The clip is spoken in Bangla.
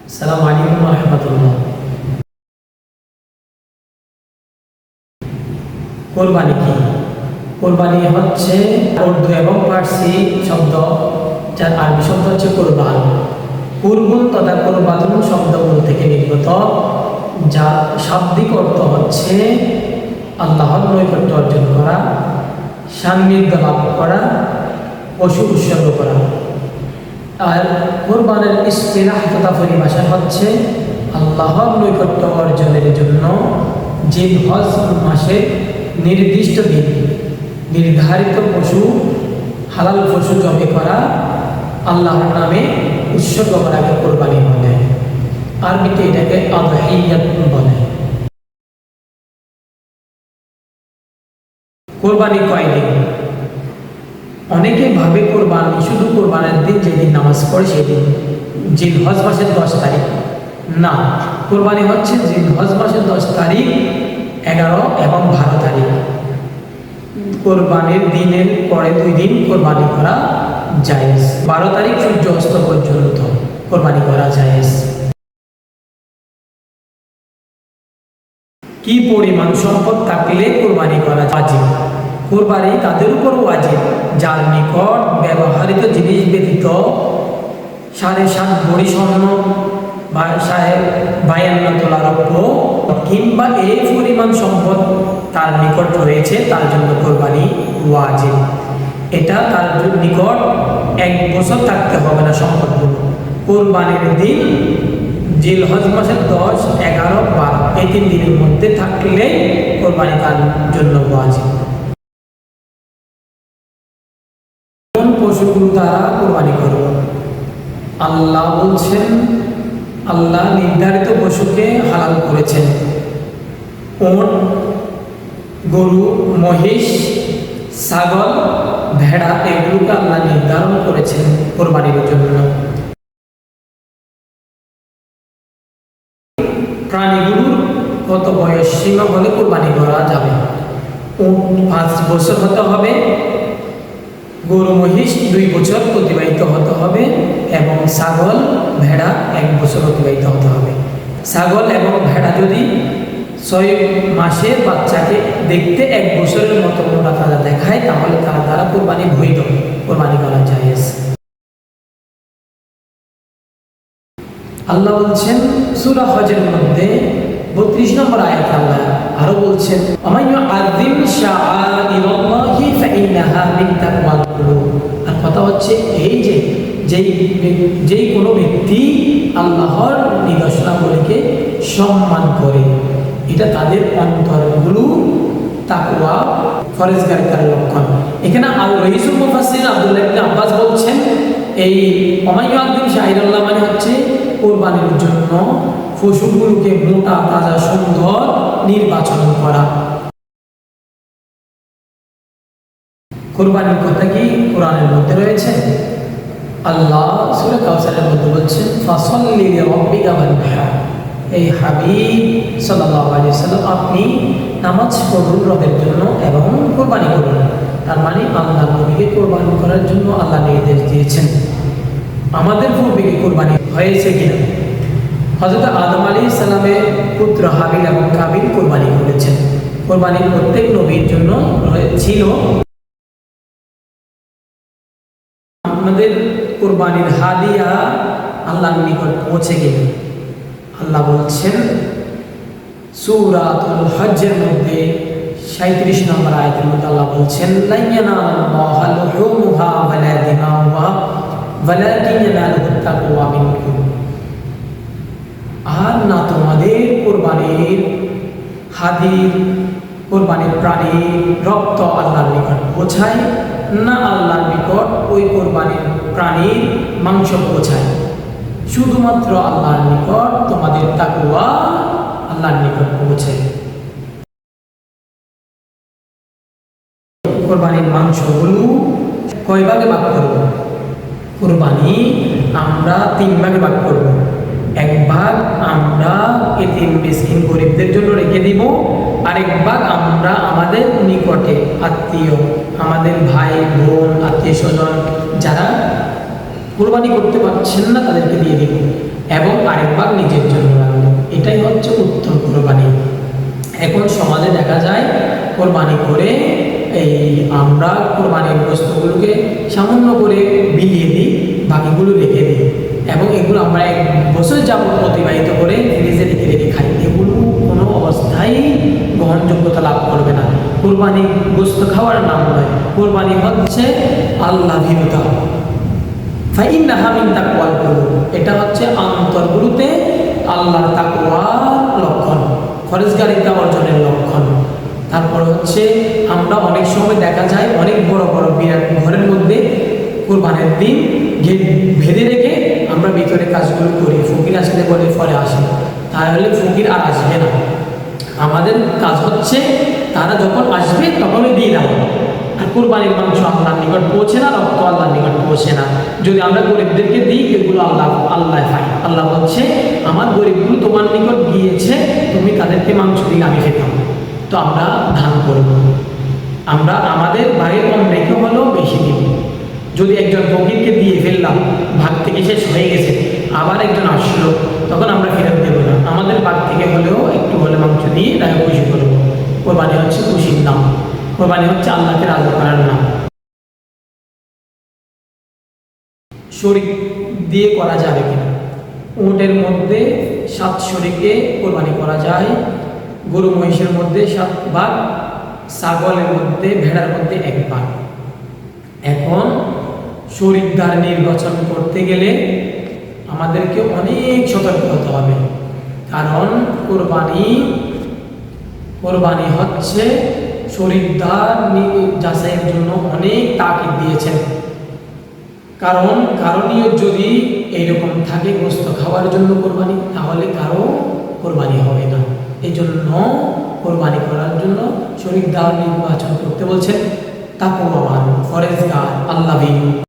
আসসালামু আলাইকুম ওয়া রাহমাতুল্লাহ। কোরবানি কি? কোরবানি হচ্ছে উর্দু এবং ফার্সি শব্দ, যার আরবি শব্দ হচ্ছে কোরবান। কুরবুন তথা কোরবাতুন শব্দগুলো থেকে নির্গত, যার শাব্দিক অর্থ হচ্ছে আল্লাহর নৈকট্য অর্জন করা, সান্নিধ্য লাভ করা, পশু উৎসর্গ করা। আর কোরবানের ইস্তিলাহ তথা পরিভাষা হচ্ছে আল্লাহর নৈকট্য অর্জনের জন্য জিলহজ মাসের নির্দিষ্ট দিন নির্ধারিত পশু, হালাল পশু জবে করা, আল্লাহর নামে উৎসর্গ করাকে কোরবানি বলে। আরবিতে এটাকে আদহিয়াত বলে। কোরবানি কয়দিন? অনেকে ভাবে কোরবানি শুধু কোরবানের দিন, যেদিন নামাজ পড়ে সেদিন, জিলহজ মাসের 10 তারিখ। না, কোরবানি হচ্ছে জিলহজ মাসের 10 তারিখ, 11 এবং 12 তারিখ। কোরবানির দিনের পরে 2 দিন কোরবানি করা জায়েজ। 12 তারিখ সূর্য অস্ত পর্যন্ত কোরবানি করা জায়েজ। কি পরিমাণ সম্পদ থাকলে কোরবানি করা ওয়াজিব? কোরবানি তাদের উপর ওয়াজিব যার নিকট ব্যবহৃত জিনিস ব্যতীত 7.5 ভরি স্বর্ণ বা 52 তোলা রৌপ্য কিংবা এই পরিমাণ সম্পদ তার নিকট রয়েছে, তার জন্য কোরবানি ওয়াজিব। এটা তার নিকট 1 বছর থাকতে হবে না সম্পদগুলো। কোরবানির দিন জিলহজ মাসের 10, 11, 12 এই 3 দিনের মধ্যে থাকলে কোরবানি তার জন্য ওয়াজিব। কোন পশুগুলো দ্বারা কোরবানি করব? আল্লাহ বলছেন, আল্লাহ নির্ধারিত পশুকে হালাল করেছেন। উট, গরু, মহিষ, ছাগল, ভেড়া এগুলোকে আল্লাহ নির্ধারণ করেছেন কোরবানির জন্য। প্রাণীগুলোর কত বয়স সীমা হলে কোরবানি করা যাবে? উট 5 বছর হতে হবে, গরু মহিষ 2 বছর অতিবাহিত হতে হবে এবং ছাগল ভেড়া 1 বছর অতিবাহিত হতে হবে। ছাগল এবং ভেড়া যদি 6 মাসের বাচ্চাকে দেখতে 1 বছরের মতো মোটা তাজা দেখায়, তাহলে তার দ্বারা কোরবানি বৈধ, কোরবানি করা জায়েজ। আল্লাহ বলছেন সূরা হজের মধ্যে 32 নম্বর আয়াতে আল্লাহ আরো বলছেন, আমাইয়ু আযিম শাআইরাল্লাহি ফাইন্নাহা মিন তাকওয়াল কুলুব। আর কথা হচ্ছে এই যে যেই কোনো ব্যক্তি আল্লাহর নিদর্শনাবলীকে সম্মান করে, এটা তাদের অন্তরগুলো তাকওয়া ফরেজগারকার লক্ষণ। এখানে রাইসুল মুফাসসিরিন আব্দুল্লাহ ইবনে আব্বাস বলছেন, এই আমাইয়ু আযিম শাআইরাল্লাহ মানে হচ্ছে কোরবানির জন্য পশুগুলোকে মোটা তাজা সুন্দর নির্বাচন করা। কোরবানির কথা কি কোরআনের মধ্যে রয়েছে? আল্লাহ সূরা কাউসারের মধ্যে বলছেন, ফাসাল্লি লিরাব্বিকা ওয়ানহার। এই হাবিব সাল্লাল্লাহু আলাইহি ওয়াসাল্লাম, আপনি নামাজ পড়ুন রবের জন্য এবং কোরবানি করুন। তার মানে আল্লাহ নবীকে কোরবানি করার জন্য আল্লাহ নির্দেশ দিয়েছেন। আমাদের পূর্বে কোরবানি হয়েছে কিনা? হযরত আদম আলাইহিস সালামের পুত্র হাবিল এবং কাবিল কোরবানি করেছেন। কোরবানি প্রত্যেক নবীর জন্য ছিল। আমাদের কোরবানির হাদিয়া আল্লাহর নিকট পৌঁছে গেল। আল্লাহ বলছেন সূরাতুল হজ্জের মধ্যে 37 নম্বর আয়াতের মধ্যে আল্লাহ বলছেন, লা ইয়ানালুল্লাহা লুহুমুহা ওয়ালা দিমাউহা ওয়ালাকিন ইয়ানালুহুত তাকওয়া মিনকুম। আর না তোমাদের কোরবানির হাদির, কোরবানির প্রাণীর রক্ত আল্লাহর নিকট পৌঁছায়, না আল্লাহর নিকট ওই কোরবানির প্রাণীর মাংস পৌঁছায়। শুধুমাত্র আল্লাহর নিকট তোমাদের তাকওয়া আল্লাহর নিকট পৌঁছায়। কোরবানির মাংসগুলো কয় ভাগে ভাগ করব? কোরবানি আমরা 3 ভাগে ভাগ করব। 1 ভাগ আমরা এতিম মিসকিন গরিবদের জন্য রেখে দিব, আরেক ভাগ আমরা আমাদের নিকটে আত্মীয়, আমাদের ভাই বোন, আত্মীয় স্বজন যারা কোরবানি করতে পারছেন না তাদেরকে দিয়ে দিব। এবং আরেক ভাগ নিজের জন্য রাখলো। এটাই হচ্ছে উত্তম কোরবানি। এখন সমাজে দেখা যায় কোরবানি করে এই আমরা কোরবানির বস্তুগুলোকে সামান্য করে বিলিয়ে দিই, বাকিগুলো রেখে দিই এবং এগুলো আমরা 1 বছর যাবত অতিবাহিত করে ফ্রিজে রেখে রেখে খাই। এগুলো কোনো অবস্থায় গ্রহণযোগ্যতা লাভ করবে না। কোরবানি গোস্ত খাওয়ার নাম নয়, কোরবানি হচ্ছে আল্লাহ ভীরুতা। ফাইন্নাহা মিন তাকওয়াল কুলুব, এটা হচ্ছে অন্তরগুলোতে আল্লাহর তাকওয়ার লক্ষণ, ফরজগারিতা অর্জনের লক্ষণ। তারপর হচ্ছে আমরা অনেক সময় দেখা যায় অনেক বড় বড় বিরাট ঘরের মধ্যে কোরবানির দিন গেট ভেদে রেখে আমরা ভিতরে কাজগুলো করি, ফকির আসলে বলে ফলে আসে, তাহলে ফকির আর আসবে না। আমাদের কাজ হচ্ছে তারা যখন আসবে তখনই দিয়ে দাও। আর কোরবানির মাংস আল্লাহর নিকট পৌঁছে না, রক্ত আল্লাহর নিকট পৌঁছে না। যদি আমরা গরিবদেরকে দিই এগুলো আল্লাহ পাই। আল্লাহ বলছে আমার গরিবগুলো তোমার নিকট গিয়েছে, তুমি তাদেরকে মাংস দিলে আমি খেতাম। তো আমরা দান করব, আমরা আমাদের ভাগে কম রেখে হলেও বেশি দিব। যদি একজন ফকিরকে দিয়ে ফেললাম, ভাগ থেকে শেষ হয়ে গেছে, আবার একজন আসলো, তখন আমরা ফেরত দেবো না, আমাদের ভাগ থেকে হলেও একটু হলে মাংস দিয়ে তাকে খুশি করবো। কোরবানি হচ্ছে খুশির নাম, কোরবানি হচ্ছে আল্লাহকে রাজি করার নাম। শরীক দিয়ে করা যাবে কিনা? উটের মধ্যে 7 শরীকে কোরবানি করা যায়, গরু মহিষের মধ্যে 7 ভাগ, ছাগলের মধ্যে ভেড়ার মধ্যে 1 ভাগ। এখন শরীকদার নির্বাচন করতে গেলে আমাদেরকে অনেক সতর্ক হতে হবে, কারণ কোরবানি হচ্ছে শরীকদার যাচাইয়ের জন্য অনেক তাকিদ দিয়েছেন। কারণ কারণীয় যদি এইরকম থাকে গোস্ত খাওয়ার জন্য কোরবানি, তাহলে কারো কোরবানি হবে না। এই জন্য কোরবানি করার জন্য শরীকদার নির্বাচন করতে বলছেন তাকওয়াবান, ফরেজগার, আল্লাহ ভীরু।